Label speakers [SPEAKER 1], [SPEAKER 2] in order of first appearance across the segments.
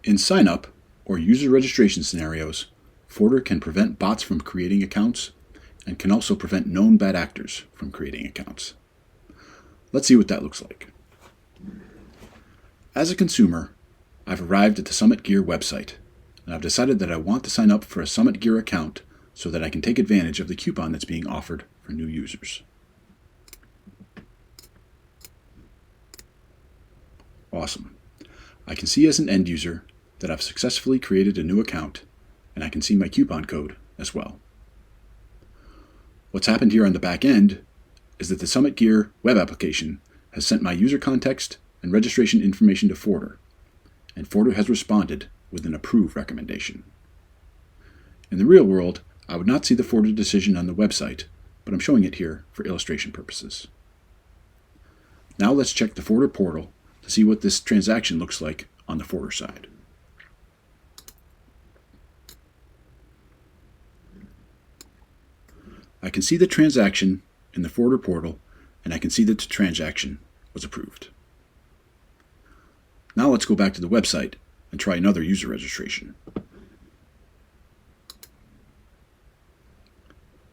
[SPEAKER 1] In signup or user registration scenarios, Forder can prevent bots from creating accounts and can also prevent known bad actors from creating accounts. Let's see what that looks like. As a consumer, I've arrived at the Summit Gear website, and I've decided that I want to sign up for a Summit Gear account so that I can take advantage of the coupon that's being offered for new users. Awesome. I can see as an end user that I've successfully created a new account, and I can see my coupon code as well. What's happened here on the back end is that the Summit Gear web application has sent my user context and registration information to Forder, and Forder has responded with an approve recommendation. In the real world, I would not see the Forder decision on the website, but I'm showing it here for illustration purposes. Now let's check the Forder portal to see what this transaction looks like on the Forder side. I can see the transaction in the Forder portal, and I can see that the transaction was approved. Now let's go back to the website and try another user registration.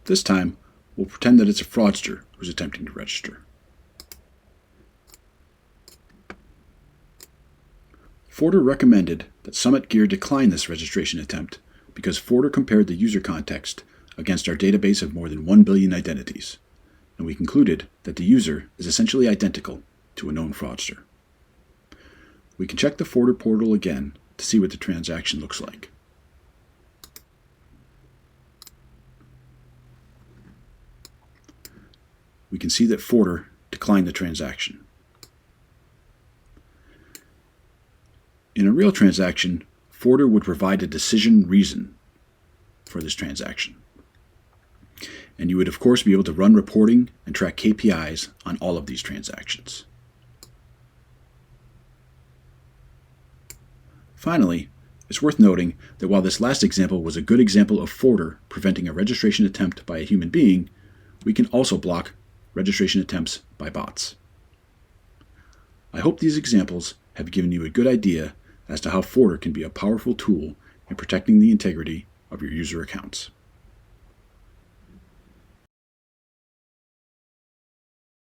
[SPEAKER 1] This time, we'll pretend that it's a fraudster who's attempting to register. Forder recommended that Summit Gear decline this registration attempt because Forder compared the user context against our database of more than 1 billion identities, and we concluded that the user is essentially identical to a known fraudster. We can check the Forder portal again to see what the transaction looks like. We can see that Forder declined the transaction. In a real transaction, Forder would provide a decision reason for this transaction. And you would, of course, be able to run reporting and track KPIs on all of these transactions. Finally, it's worth noting that while this last example was a good example of Forder preventing a registration attempt by a human being, we can also block registration attempts by bots. I hope these examples have given you a good idea as to how Forder can be a powerful tool in protecting the integrity of your user accounts.